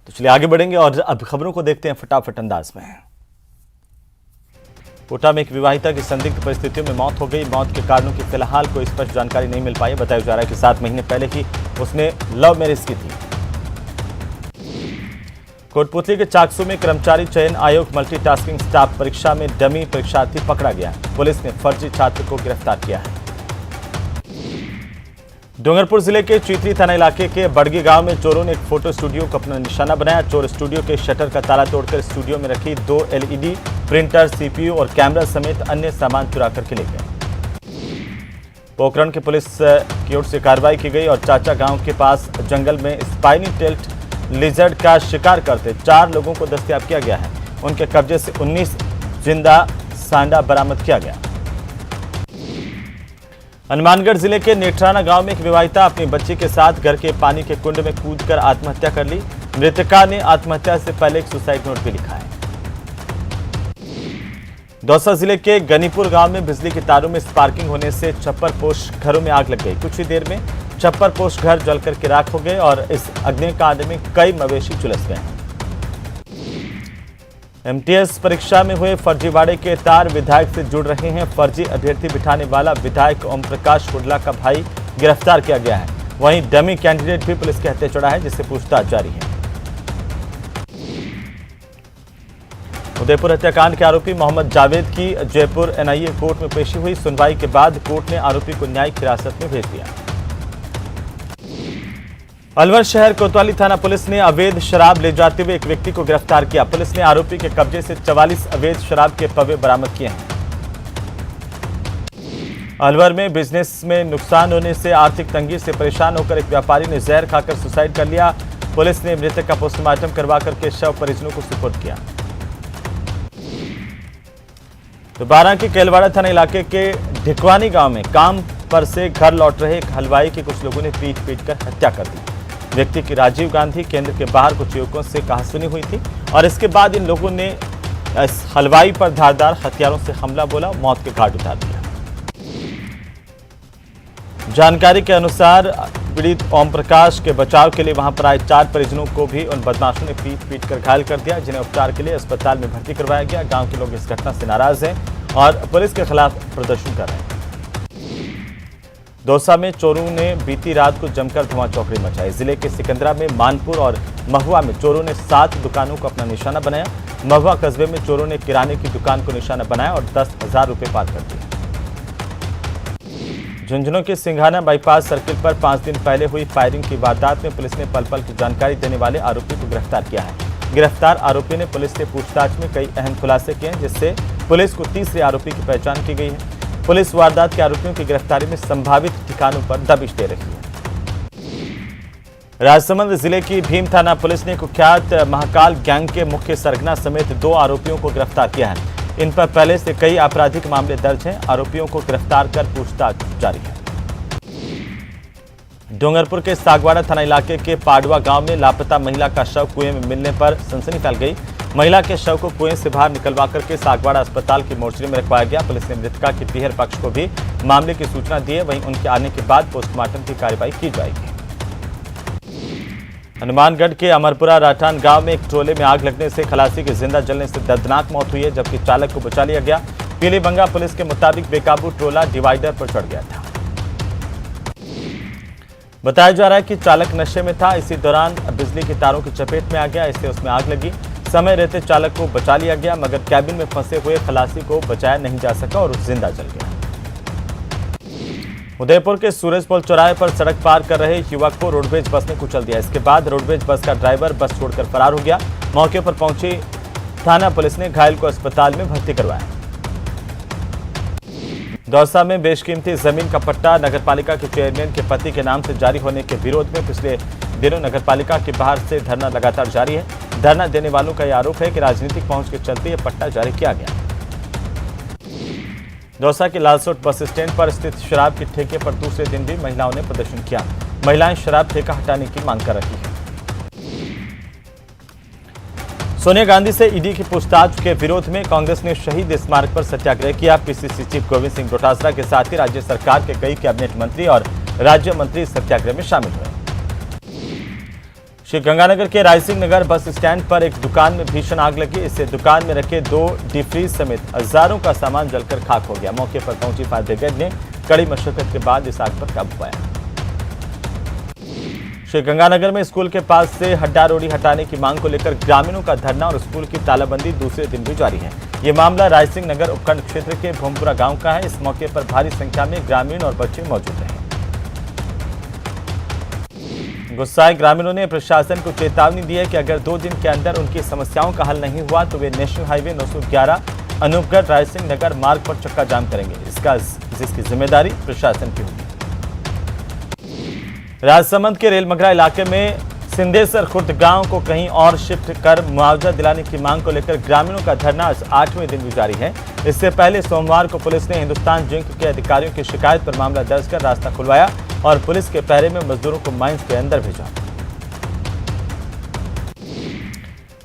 तो चलिए आगे बढ़ेंगे और अब खबरों को देखते हैं फटाफट अंदाज में। कोटा में एक विवाहिता की संदिग्ध परिस्थितियों में मौत हो गई। मौत के कारणों की फिलहाल कोई स्पष्ट जानकारी नहीं मिल पाई। बताया जा रहा है कि 7 महीने पहले ही उसने लव मैरिज की थी। कोटपुतली के चाकसू में कर्मचारी चयन आयोग मल्टीटास्किंग स्टाफ परीक्षा में डमी परीक्षार्थी पकड़ा गया। पुलिस ने फर्जी छात्र को गिरफ्तार किया है। डूंगरपुर जिले के चीथरी थाना इलाके के बड़गी गांव में चोरों ने एक फोटो स्टूडियो को अपना निशाना बनाया। चोर स्टूडियो के शटर का ताला तोड़कर स्टूडियो में रखी 2 LED प्रिंटर, CPU और कैमरा समेत अन्य सामान चुरा करके ले गए। पोखरण की पुलिस की ओर से कार्रवाई की गई और चाचा गांव के पास जंगल में स्पाइनी टेल्ट लिजर्ड का शिकार करते 4 लोगों को दस्तयाब किया गया है। उनके कब्जे से 19 जिंदा सांडा बरामद किया गया। हनुमानगढ़ जिले के नेठराना गांव में एक विवाहिता अपनी बच्ची के साथ घर के पानी के कुंड में कूदकर आत्महत्या कर ली। मृतका ने आत्महत्या से पहले एक सुसाइड नोट भी लिखा है। दौसा जिले के गनीपुर गांव में बिजली के तारों में स्पार्किंग होने से छप्परपोश घरों में आग लग गई। कुछ ही देर में छप्परपोश घर जलकर के राख हो गए और इस अग्निकांड में कई मवेशी झुलस गए। MTS परीक्षा में हुए फर्जीवाड़े के तार विधायक से जुड़ रहे हैं। फर्जी अभ्यर्थी बिठाने वाला विधायक ओम प्रकाश हुड्डा का भाई गिरफ्तार किया गया है। वहीं डमी कैंडिडेट भी पुलिस के हत्थे चढ़ा है, जिससे पूछताछ जारी है। उदयपुर हत्याकांड के आरोपी मोहम्मद जावेद की जयपुर NIA कोर्ट में पेशी हुई। सुनवाई के बाद कोर्ट ने आरोपी को न्यायिक हिरासत में भेज दिया। अलवर शहर कोतवाली थाना पुलिस ने अवैध शराब ले जाते हुए एक व्यक्ति को गिरफ्तार किया। पुलिस ने आरोपी के कब्जे से 44 अवैध शराब के पवे बरामद किए हैं। अलवर में बिजनेस में नुकसान होने से आर्थिक तंगी से परेशान होकर एक व्यापारी ने जहर खाकर सुसाइड कर लिया। पुलिस ने मृतक का पोस्टमार्टम करवा करके शव परिजनों को सुपुर्द किया। तो बारां के केलवाड़ा थाना इलाके के ढिकवानी गांव में काम पर से घर लौट रहे एक हलवाई की कुछ लोगों ने पीट कर हत्या कर दी। व्यक्ति की राजीव गांधी केंद्र के बाहर कुछ युवकों से कहासुनी हुई थी और इसके बाद इन लोगों ने इस हलवाई पर धारदार हथियारों से हमला बोला, मौत के घाट उतार दिया। जानकारी के अनुसार पीड़ित ओम प्रकाश के बचाव के लिए वहां पर आए 4 परिजनों को भी उन बदमाशों ने पीट कर घायल कर दिया, जिन्हें उपचार के लिए अस्पताल में भर्ती करवाया गया। गांव के लोग इस घटना से नाराज हैं और पुलिस के खिलाफ प्रदर्शन कर रहे हैं। दौसा में चोरों ने बीती रात को जमकर धमाचौकड़ी मचाई। जिले के सिकंदरा में मानपुर और महुआ में चोरों ने 7 दुकानों को अपना निशाना बनाया। महुआ कस्बे में चोरों ने किराने की दुकान को निशाना बनाया और 10,000 रुपए पार कर दिए। झुंझुनू के सिंघाना बाईपास सर्किल पर 5 दिन पहले हुई फायरिंग की वारदात में पुलिस ने पल-पल की जानकारी देने वाले आरोपी को गिरफ्तार किया है। गिरफ्तार आरोपी ने पुलिस से पूछताछ में कई अहम खुलासे किए हैं, जिससे पुलिस को तीसरे आरोपी की पहचान की गई है। पुलिस वारदात के आरोपियों की गिरफ्तारी में संभावित ठिकानों पर दबिश दे रही है। राजसमंद जिले की भीम थाना पुलिस ने कुख्यात महाकाल गैंग के मुख्य सरगना समेत 2 आरोपियों को गिरफ्तार किया है। इन पर पहले से कई आपराधिक मामले दर्ज हैं। आरोपियों को गिरफ्तार कर पूछताछ जारी है। डूंगरपुर के सागवाड़ा थाना इलाके के पाडवा गांव में लापता महिला का शव कुएं में मिलने पर सनसनी फैल गई। महिला के शव को कुएं से बाहर निकलवा करके सागवाड़ा अस्पताल की मोर्चरी में रखवाया गया। पुलिस ने मृतका के पीहर पक्ष को भी मामले की सूचना दी है। वहीं उनके आने के बाद पोस्टमार्टम की कार्रवाई की जाएगी। हनुमानगढ़ के अमरपुरा राठान गांव में एक ट्रोले में आग लगने से खलासी की जिंदा जलने से दर्दनाक मौत हुई है, जबकि चालक को बचा लिया गया। पीलीबंगा पुलिस के मुताबिक बेकाबू ट्रोला डिवाइडर पर चढ़ गया था। बताया जा रहा है कि चालक नशे में था। इसी दौरान बिजली की तारों की चपेट में आ गया, इससे उसमें आग लगी। समय रहते चालक को बचा लिया गया, मगर कैबिन में फंसे हुए खलासी को बचाया नहीं जा सका और जिंदा जल गया। उदयपुर के सूरजपोल चौराहे पर सड़क पार कर रहे युवक को रोडवेज बस ने कुचल दिया। इसके बाद रोडवेज बस का ड्राइवर बस छोड़कर फरार हो गया। मौके पर पहुंची थाना पुलिस ने घायल को अस्पताल में भर्ती करवाया। दौसा में बेशकीमती जमीन का पट्टा नगरपालिका के चेयरमैन के पति के नाम से जारी होने के विरोध में पिछले दिनों नगरपालिका के बाहर से धरना लगातार जारी है। धरना देने वालों का यह आरोप है कि राजनीतिक पहुंच के चलते यह पट्टा जारी किया गया। दौसा के लालसोट बस स्टैंड पर स्थित शराब के ठेके पर दूसरे दिन भी महिलाओं ने प्रदर्शन किया। महिलाएं शराब ठेका हटाने की मांग कर रही है। सोनिया गांधी से ईडी की पूछताछ के विरोध में कांग्रेस ने शहीद स्मारक पर सत्याग्रह किया। पीसीसी चीफ गोविंद सिंह डोटासरा के साथ ही राज्य सरकार के कई कैबिनेट मंत्री और राज्य मंत्री सत्याग्रह में शामिल हुए। श्रीगंगानगर के रायसिंह नगर बस स्टैंड पर एक दुकान में भीषण आग लगी। इससे दुकान में रखे 2 डीप फ्रीज समेत हजारों का सामान जलकर खाक हो गया। मौके पर पहुंची फायर ब्रिगेड ने कड़ी मशक्कत के बाद इस आग पर काबू पाया। श्रीगंगानगर में स्कूल के पास से हड्डा रोडी हटाने की मांग को लेकर ग्रामीणों का धरना और स्कूल की तालाबंदी दूसरे दिन भी जारी है। ये मामला रायसिंह नगर उपखंड क्षेत्र के भोमपुरा गांव का है। इस मौके पर भारी संख्या में ग्रामीण और बच्चे मौजूद रहे। गुस्साए ग्रामीणों ने प्रशासन को चेतावनी दी है कि अगर 2 दिन के अंदर उनकी समस्याओं का हल नहीं हुआ तो वे नेशनल हाईवे 911 अनूपगढ़ रायसिंह नगर मार्ग पर चक्का जाम करेंगे, जिसकी जिम्मेदारी प्रशासन की होगी। राजसमंद के रेलमगरा इलाके में सिंधेसर खुर्द गांव को कहीं और शिफ्ट कर मुआवजा दिलाने की मांग को लेकर ग्रामीणों का धरना आज 8वें दिन भी जारी है। इससे पहले सोमवार को पुलिस ने हिंदुस्तान जिंक के अधिकारियों की शिकायत पर मामला दर्ज कर रास्ता खुलवाया और पुलिस के पहरे में मजदूरों को माइंस के अंदर भेजा।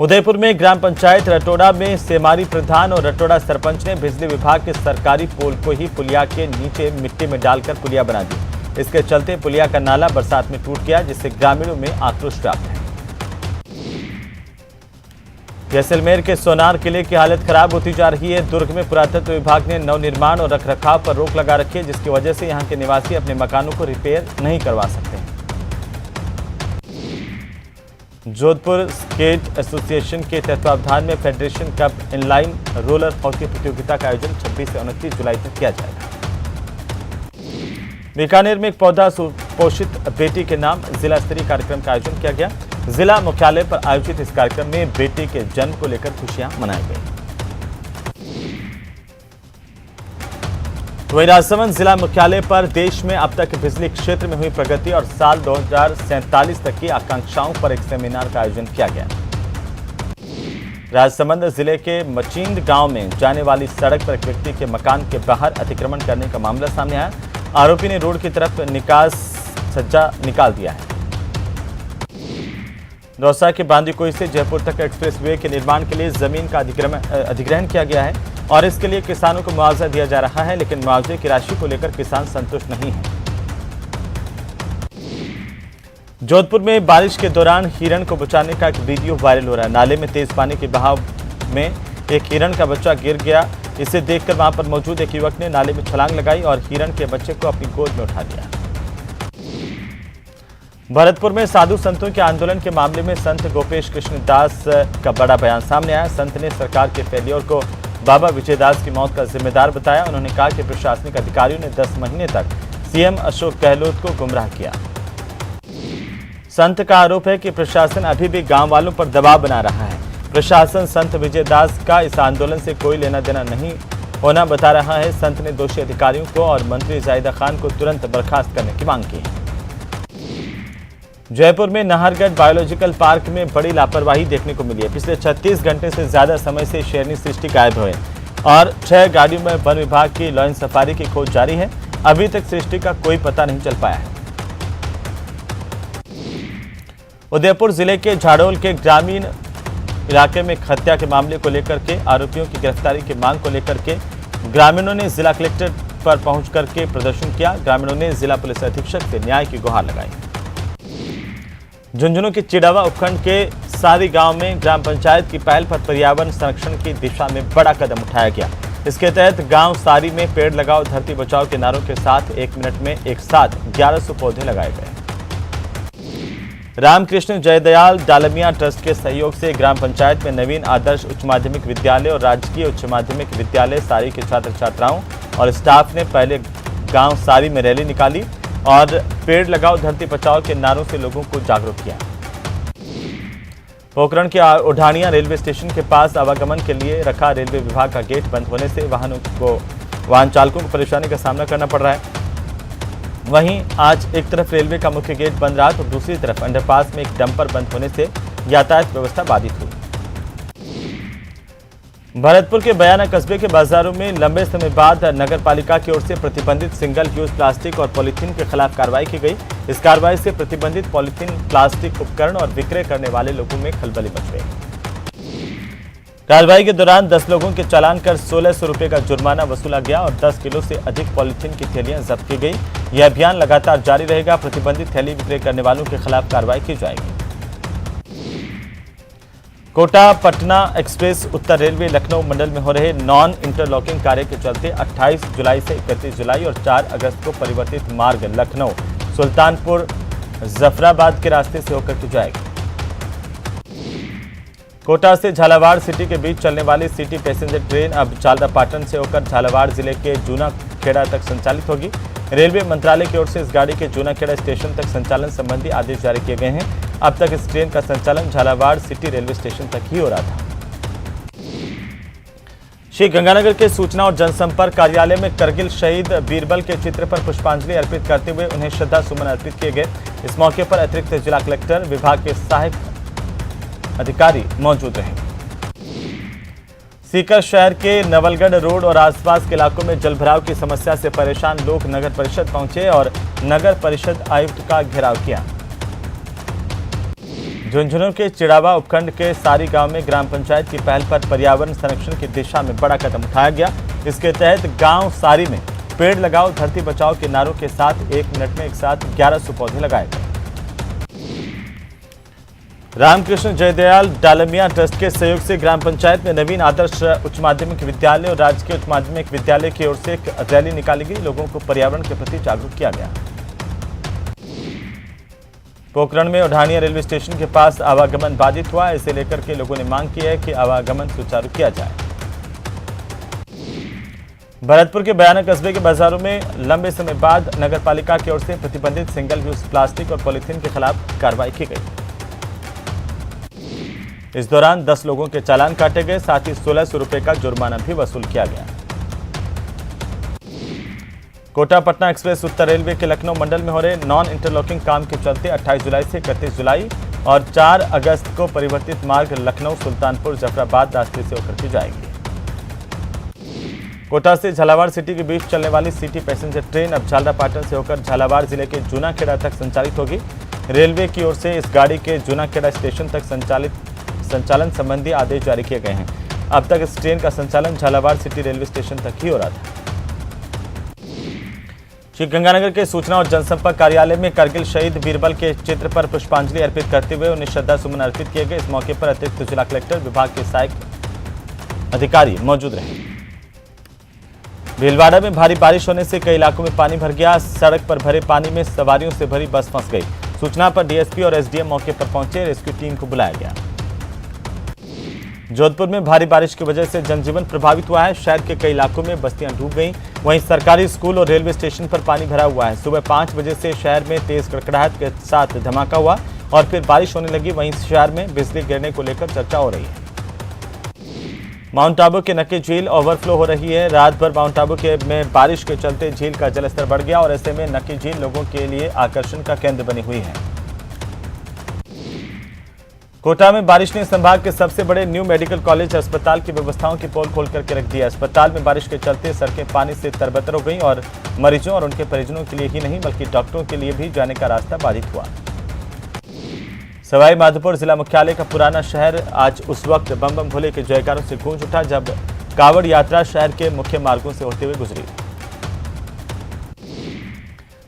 उदयपुर में ग्राम पंचायत रटोड़ा में सेमारी प्रधान और रटोड़ा सरपंच ने बिजली विभाग के सरकारी पोल को ही पुलिया के नीचे मिट्टी में डालकर पुलिया बना दी। इसके चलते पुलिया का नाला बरसात में टूट गया, जिससे ग्रामीणों में आक्रोश व्याप्त है। जैसलमेर के सोनार किले की हालत खराब होती जा रही है। दुर्ग में पुरातत्व विभाग ने नवनिर्माण और रखरखाव पर रोक लगा रखी है, जिसकी वजह से यहां के निवासी अपने मकानों को रिपेयर नहीं करवा सकते। जोधपुर स्केट एसोसिएशन के तत्वावधान में federation cup inline roller hockey प्रतियोगिता का आयोजन 26 से 29 जुलाई तक किया जाएगा। बीकानेर में एक पौधा सुपोषित बेटी के नाम जिला स्तरीय कार्यक्रम का आयोजन किया गया। जिला मुख्यालय पर आयोजित इस कार्यक्रम में बेटी के जन्म को लेकर खुशियां मनाई गई। वहीं राजसमंद जिला मुख्यालय पर देश में अब तक बिजली क्षेत्र में हुई प्रगति और साल 2047 तक की आकांक्षाओं पर एक सेमिनार का आयोजन किया गया। राजसमंद जिले के मचींद गांव में जाने वाली सड़क पर एक व्यक्ति के मकान के बाहर अतिक्रमण करने का मामला सामने आया। आरोपी ने रोड की तरफ निकास सज्जा निकाल दिया है। दौसा के बांदीकुई से जयपुर तक एक्सप्रेसवे के निर्माण के लिए जमीन का अधिग्रहण किया गया है और इसके लिए किसानों को मुआवजा दिया जा रहा है, लेकिन मुआवजे की राशि को लेकर किसान संतुष्ट नहीं है। जोधपुर में बारिश के दौरान हिरण को बचाने का एक वीडियो वायरल हो रहा है। नाले में तेज पानी के बहाव में एक हिरण का बच्चा गिर गया। इसे देखकर वहां पर मौजूद एक युवक ने नाले में छलांग लगाई और हिरण के बच्चे को अपनी गोद में उठा लिया। भरतपुर में साधु संतों के आंदोलन के मामले में संत गोपेश कृष्ण दास का बड़ा बयान सामने आया। संत ने सरकार के फेलियर को बाबा विजयदास की मौत का जिम्मेदार बताया। उन्होंने कहा कि प्रशासनिक अधिकारियों ने 10 महीने तक सीएम अशोक गहलोत को गुमराह किया। संत का आरोप है कि प्रशासन अभी भी गांव वालों पर दबाव बना रहा है। प्रशासन संत विजयदास का इस आंदोलन से कोई लेना देना नहीं होना बता रहा है। संत ने दोषी अधिकारियों को और मंत्री जाहिदा खान को तुरंत बर्खास्त करने की मांग की है। जयपुर में नाहरगढ़ बायोलॉजिकल पार्क में बड़ी लापरवाही देखने को मिली है। पिछले 36 घंटे से ज्यादा समय से शेरनी सृष्टि गायब हुए और 6 गाड़ियों में वन विभाग की लॉयन सफारी की खोज जारी है। अभी तक सृष्टि का कोई पता नहीं चल पाया है। उदयपुर जिले के झाड़ोल के ग्रामीण इलाके में हत्या के मामले को लेकर के आरोपियों की गिरफ्तारी की मांग को लेकर के ग्रामीणों ने जिला कलेक्टर पर पहुंच करके प्रदर्शन किया। ग्रामीणों ने जिला पुलिस अधीक्षक से न्याय की गुहार लगाई। झुंझुनू के चिड़ावा उपखंड के सारी गांव में ग्राम पंचायत की पहल पर पर्यावरण संरक्षण की दिशा में बड़ा कदम उठाया गया। इसके तहत गांव सारी में पेड़ लगाओ धरती बचाओ के नारों के साथ 1 मिनट में एक साथ 1100 पौधे लगाए गए। रामकृष्ण जयदयाल डालमिया ट्रस्ट के सहयोग से ग्राम पंचायत में नवीन आदर्श उच्च माध्यमिक विद्यालय और राजकीय उच्च माध्यमिक विद्यालय सारी के छात्र छात्राओं और स्टाफ ने पहले गांव सारी में रैली निकाली और पेड़ लगाओ धरती बचाओ के नारों से लोगों को जागरूक किया। पोखरण के ओढ़ानिया रेलवे स्टेशन के पास आवागमन के लिए रखा रेलवे विभाग का गेट बंद होने से वाहन चालकों को परेशानी का सामना करना पड़ रहा है। वहीं आज एक तरफ रेलवे का मुख्य गेट बंद रहा तो दूसरी तरफ अंडरपास में एक डंपर बंद होने से यातायात व्यवस्था बाधित हुई। भरतपुर के बयाना कस्बे के बाजारों में लंबे समय बाद नगर पालिका की ओर से प्रतिबंधित सिंगल यूज प्लास्टिक और पॉलीथीन के खिलाफ कार्रवाई की गई। इस कार्रवाई से प्रतिबंधित पॉलीथीन प्लास्टिक उपकरण और विक्रय करने वाले लोगों में खलबली मच गई। कार्रवाई के दौरान 10 लोगों के चालान कर 1600 रुपये का जुर्माना वसूला गया और 10 किलो से अधिक पॉलीथीन की थैलियां जब्त की गई। यह अभियान लगातार जारी रहेगा। प्रतिबंधित थैली विक्रय करने वालों के खिलाफ कार्रवाई की जाएगी। कोटा पटना एक्सप्रेस उत्तर रेलवे लखनऊ मंडल में हो रहे नॉन इंटरलॉकिंग कार्य के चलते 28 जुलाई से 31 जुलाई और 4 अगस्त को परिवर्तित मार्ग लखनऊ सुल्तानपुर जफराबाद के रास्ते से होकर की जाएगी। कोटा से झालावाड़ सिटी के बीच चलने वाली सिटी पैसेंजर ट्रेन अब झालरापाटन से होकर झालावाड़ जिले के जूनाखेड़ा तक संचालित होगी। रेलवे मंत्रालय की ओर से इस गाड़ी के जूनाखेड़ा स्टेशन तक संचालन संबंधी आदेश जारी किए गए हैं। अब तक इस ट्रेन का संचालन झालावाड़ सिटी रेलवे स्टेशन तक ही हो रहा था। श्री गंगानगर के सूचना और जनसंपर्क कार्यालय में करगिल शहीद बीरबल के चित्र पर पुष्पांजलि अर्पित करते हुए उन्हें श्रद्धा सुमन अर्पित किए गए। इस मौके पर अतिरिक्त जिला कलेक्टर, विभाग के सहायक अधिकारी मौजूद रहे। सीकर शहर के नवलगढ़ रोड और आसपास के इलाकों में जलभराव की समस्या से परेशान लोग नगर परिषद पहुंचे और नगर परिषद आयुक्त का घेराव किया। झुंझुनू के चिड़ावा उपखंड के सारी गांव में ग्राम पंचायत की पहल पर पर्यावरण संरक्षण की दिशा में बड़ा कदम उठाया गया। इसके तहत गांव सारी में पेड़ लगाओ धरती बचाओ के नारों के साथ 1 मिनट में एक साथ 1100 पौधे लगाए गए। रामकृष्ण जयदयाल डालमिया ट्रस्ट के सहयोग से ग्राम पंचायत में नवीन आदर्श उच्च माध्यमिक विद्यालय और राजकीय उच्च माध्यमिक विद्यालय की ओर से एक रैली निकाली गई। लोगों को पर्यावरण के प्रति जागरूक किया गया। पोखरण में उढ़ानिया रेलवे स्टेशन के पास आवागमन बाधित हुआ। इसे लेकर के लोगों ने मांग की है कि आवागमन सुचारू किया जाए। भरतपुर के बयाना कस्बे के बाजारों में लंबे समय बाद नगरपालिका की ओर से प्रतिबंधित सिंगल यूज प्लास्टिक और पॉलीथीन के खिलाफ कार्रवाई की गई। इस दौरान 10 लोगों के चालान काटे गए, साथ ही 1600 रुपए का जुर्माना भी वसूल किया गया। कोटा पटना एक्सप्रेस उत्तर रेलवे के लखनऊ मंडल में हो रहे नॉन इंटरलॉकिंग काम के चलते 28 जुलाई से 31 जुलाई और 4 अगस्त को परिवर्तित मार्ग लखनऊ सुल्तानपुर जफराबाद रास्ते से होकर की जाएगी। कोटा से झालावाड़ सिटी के बीच चलने वाली सिटी पैसेंजर ट्रेन अब झालरापाटन से होकर झालावाड़ जिले के जूनाखेड़ा तक संचालित होगी। रेलवे की ओर से इस गाड़ी के जूनाखेड़ा स्टेशन तक संचालन संबंधी आदेश जारी किए गए हैं। अब तक इस ट्रेन का संचालन झालावाड़ सिटी रेलवे स्टेशन तक ही हो रहा था। श्री गंगानगर के सूचना और जनसंपर्क कार्यालय में करगिल शहीद बीरबल के चित्र पर पुष्पांजलि अर्पित करते हुए उन्हें श्रद्धा सुमन अर्पित किए गए। इस मौके पर अतिरिक्त जिला कलेक्टर, विभाग के सहायक अधिकारी मौजूद रहे। भीलवाड़ा में भारी बारिश होने से कई इलाकों में पानी भर गया। सड़क पर भरे पानी में सवारियों से भरी बस फंस गई। सूचना पर डीएसपी और एसडीएम मौके पर पहुंचे। रेस्क्यू टीम को बुलाया गया। जोधपुर में भारी बारिश की वजह से जनजीवन प्रभावित हुआ है। शहर के कई इलाकों में बस्तियां डूब गईं। वहीं सरकारी स्कूल और रेलवे स्टेशन पर पानी भरा हुआ है। सुबह 5 बजे से शहर में तेज कड़कड़ाहट के साथ धमाका हुआ और फिर बारिश होने लगी। वहीं शहर में बिजली गिरने को लेकर चर्चा हो रही है। माउंट आबू के नक्की झील ओवरफ्लो हो रही है। रात भर माउंट आबू में बारिश के चलते झील का जलस्तर बढ़ गया और ऐसे में नक्की झील लोगों के लिए आकर्षण का केंद्र बनी हुई है। कोटा में बारिश ने संभाग के सबसे बड़े न्यू मेडिकल कॉलेज अस्पताल की व्यवस्थाओं की पोल खोल करके रख दिया। अस्पताल में बारिश के चलते सड़कें पानी से तरबतर हो गई और मरीजों और उनके परिजनों के लिए ही नहीं बल्कि डॉक्टरों के लिए भी जाने का रास्ता बाधित हुआ। सवाई माधोपुर जिला मुख्यालय का पुराना शहर आज उस वक्त बम बम भोले के जयकारों से गूंज उठा जब कावड़ यात्रा शहर के मुख्य मार्गों से होते हुए गुजरी।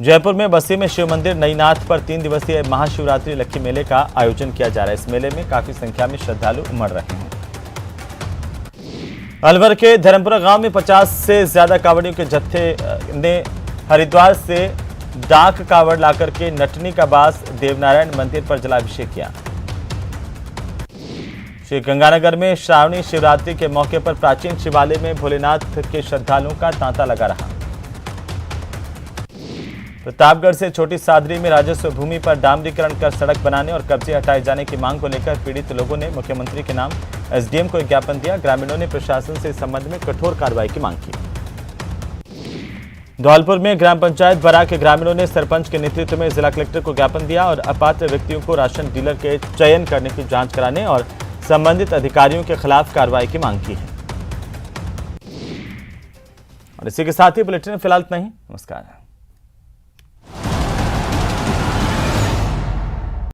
जयपुर में बस्ती में शिव मंदिर नईनाथ पर 3 दिवसीय महाशिवरात्रि लक्की मेले का आयोजन किया जा रहा है। इस मेले में काफी संख्या में श्रद्धालु उमड़ रहे हैं। अलवर के धर्मपुरा गांव में 50 से ज्यादा कावड़ियों के जत्थे ने हरिद्वार से डाक कावड़ लाकर के नटनी का बास देवनारायण मंदिर पर जलाभिषेक किया। श्री गंगानगर में श्रावणी शिवरात्रि के मौके पर प्राचीन शिवालय में भोलेनाथ के श्रद्धालुओं का तांता लगा रहा। प्रतापगढ़ से छोटी सादरी में राजस्व भूमि पर डामरीकरण कर सड़क बनाने और कब्जे हटाए जाने की मांग को लेकर पीड़ित लोगों ने मुख्यमंत्री के नाम एसडीएम को एक ज्ञापन दिया। ग्रामीणों ने प्रशासन से इस संबंध में कठोर कार्रवाई की मांग की। धौलपुर में ग्राम पंचायत बरा के ग्रामीणों ने सरपंच के नेतृत्व में जिला कलेक्टर को ज्ञापन दिया और अपात्र व्यक्तियों को राशन डीलर के चयन करने की जांच कराने और संबंधित अधिकारियों के खिलाफ कार्रवाई की मांग की है। और इसी के साथ ही बुलेटिन में फिलहाल इतना ही। नमस्कार।